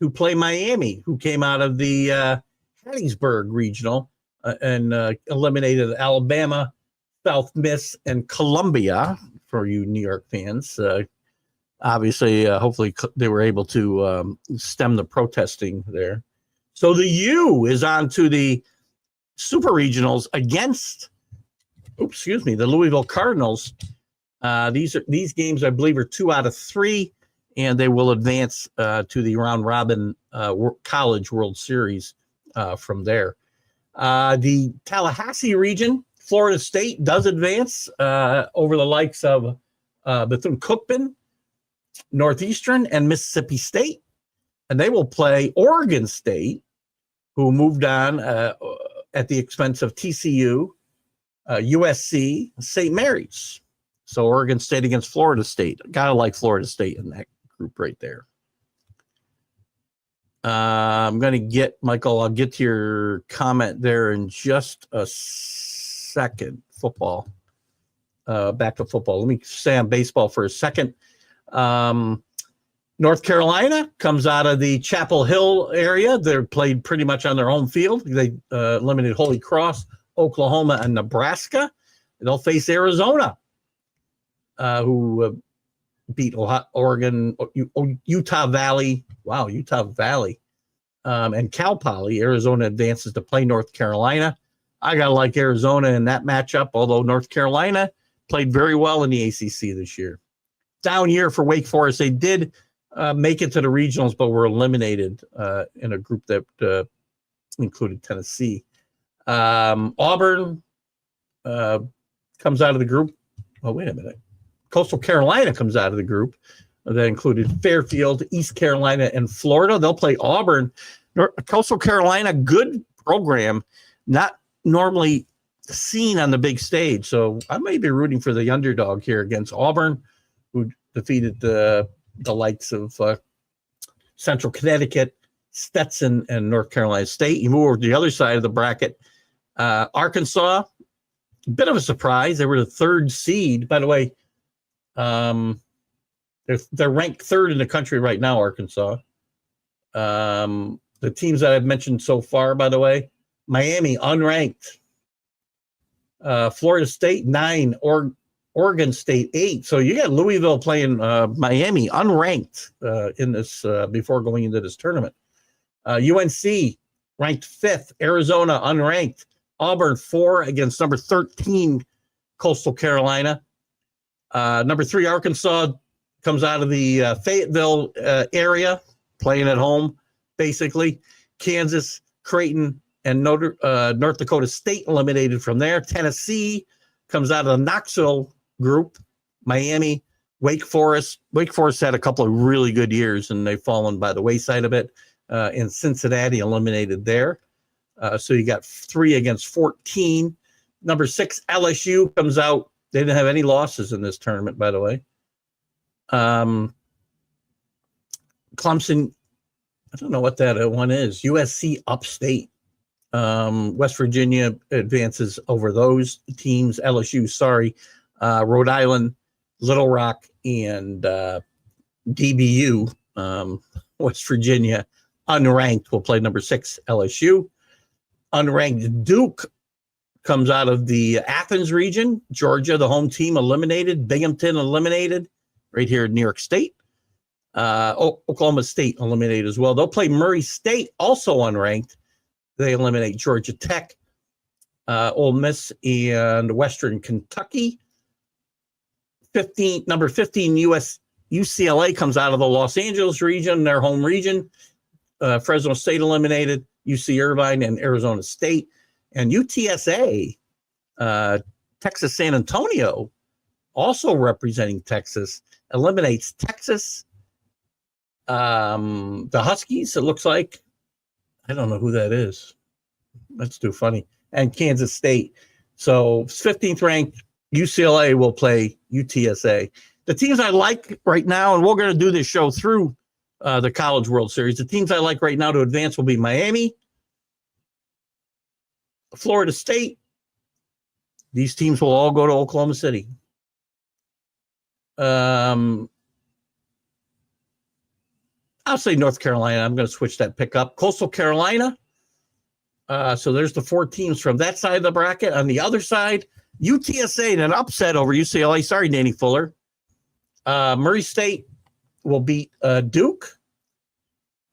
to play Miami, who came out of the Hattiesburg regional and eliminated Alabama, South Miss, and Columbia for you New York fans. Obviously, hopefully they were able to stem the protesting there. So the U is on to the super regionals against, the Louisville Cardinals. These games, I believe, are 2 out of 3, and they will advance to the round robin college World Series from there. The Tallahassee region, Florida State does advance over the likes of Bethune-Cookman, Northeastern, and Mississippi State. And they will play Oregon State, who moved on at the expense of TCU, USC, St. Mary's. So Oregon State against Florida State. Gotta like Florida State in that group right there. I'm going to get, Michael, I'll get to your comment there in just a second. Football. Back to football. Let me stay on baseball for a second. North Carolina comes out of the Chapel Hill area. They're played pretty much on their home field. They eliminated Holy Cross, Oklahoma, and Nebraska. They'll face Arizona, who beat Oregon, Utah Valley. Wow, Utah Valley. And Cal Poly. Arizona advances to play North Carolina. I got to like Arizona in that matchup, although North Carolina played very well in the ACC this year. Down year for Wake Forest. They did make it to the regionals, but were eliminated in a group that included Tennessee. Auburn comes out of the group. Oh, wait a minute. Coastal Carolina comes out of the group. That included Fairfield, East Carolina, and Florida. They'll play Auburn. Coastal Carolina, good program, not normally seen on the big stage. So I may be rooting for the underdog here against Auburn, who defeated the likes of Central Connecticut, Stetson, and North Carolina State. You move over to the other side of the bracket. Arkansas, a bit of a surprise. They were the 3rd seed. By the way, they're ranked 3rd in the country right now, Arkansas. The teams that I've mentioned so far, by the way, Miami, unranked. Florida State, 9. Oregon State, 8. So you got Louisville playing Miami, unranked in this before going into this tournament. UNC, ranked 5th. Arizona, unranked. Auburn, 4 against number 13, Coastal Carolina. Number 3, Arkansas, comes out of the Fayetteville area, playing at home, basically. Kansas, Creighton, and North Dakota State eliminated from there. Tennessee comes out of the Knoxville group, Miami, Wake Forest. Wake Forest had a couple of really good years, and they've fallen by the wayside a bit. And Cincinnati eliminated there. So you got 3 against 14. Number 6, LSU comes out. They didn't have any losses in this tournament, by the way. Clemson, I don't know what that one is. USC Upstate. West Virginia advances over those teams. LSU, sorry. Rhode Island, Little Rock, and DBU, West Virginia, unranked, will play number 6, LSU. Unranked Duke comes out of the Athens region. Georgia, the home team, eliminated. Binghamton eliminated right here in New York State. Oklahoma State eliminated as well. They'll play Murray State, also unranked. They eliminate Georgia Tech, Ole Miss, and Western Kentucky. Number 15, UCLA comes out of the Los Angeles region, their home region. Fresno State eliminated, UC Irvine and Arizona State. And UTSA, Texas San Antonio, also representing Texas, eliminates Texas. The Huskies, it looks like. I don't know who that is. That's too funny. And Kansas State. So 15th ranked UCLA will play UTSA. The teams I like right now, and we're going to do this show through the College World Series. The teams I like right now to advance will be Miami, Florida State. These teams will all go to Oklahoma City. I'll say North Carolina. I'm going to switch that pick up. Coastal Carolina. So there's the 4 teams from that side of the bracket. On the other side, UTSA in an upset over UCLA. Sorry, Danny Fuller. Murray State will beat Duke.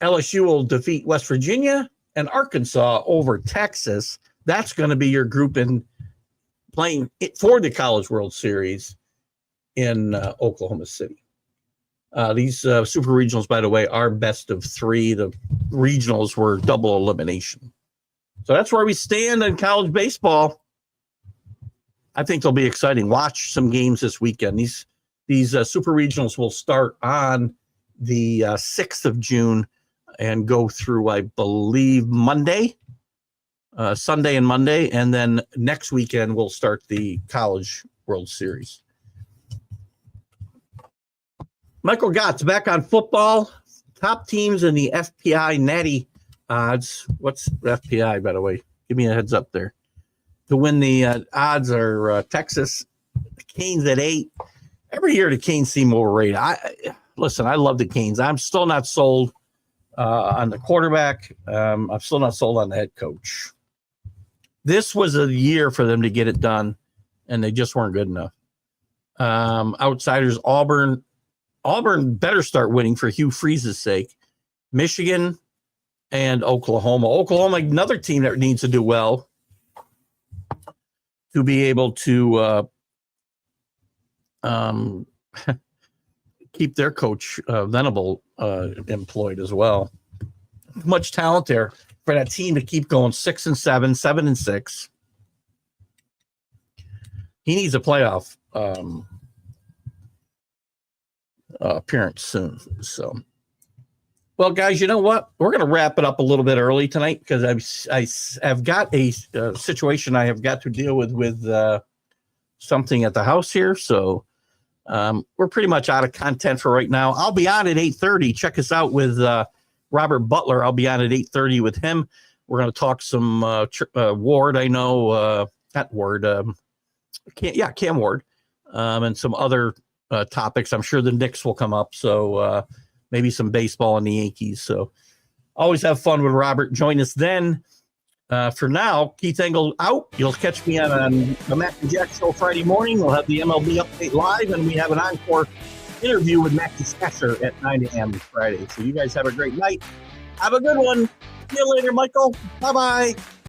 LSU will defeat West Virginia. And Arkansas over Texas. That's going to be your group in playing for the College World Series in Oklahoma City. These super regionals, by the way, are best of 3. The regionals were double elimination. So that's where we stand in college baseball. I think they'll be exciting. Watch some games this weekend. These super regionals will start on the 6th of June and go through, I believe, Sunday and Monday. And then next weekend, we'll start the College World Series. Michael Gotts back on football. Top teams in the FPI Natty odds. What's FPI, by the way? Give me a heads up there. To win the odds are Texas, the Canes at 8. Every year the Canes seem overrated. Listen, I love the Canes. I'm still not sold on the quarterback. I'm still not sold on the head coach. This was a year for them to get it done, and they just weren't good enough. Outsiders, Auburn better start winning for Hugh Freeze's sake. Michigan and Oklahoma. Oklahoma, another team that needs to do well to be able to keep their coach Venable employed as well. Much talent there for that team to keep going 6-7, 7-6. He needs a playoff appearance soon. So, well, guys, you know what? We're going to wrap it up a little bit early tonight because I've got a situation I have got to deal with something at the house here. So we're pretty much out of content for right now. I'll be on at 8:30. Check us out with Robert Butler. I'll be on at 8:30 with him. We're going to talk some Ward. I know not Ward. Cam Ward, and some other topics. I'm sure the Knicks will come up. So maybe some baseball and the Yankees. So always have fun with Robert. Join us then. For now, Keith Engle out. You'll catch me on the Mac and Jack show Friday morning. We'll have the MLB update live, and we have an encore interview with Mackie Sasser at 9 a.m. Friday. So you guys have a great night. Have a good one. See you later, Michael. Bye-bye.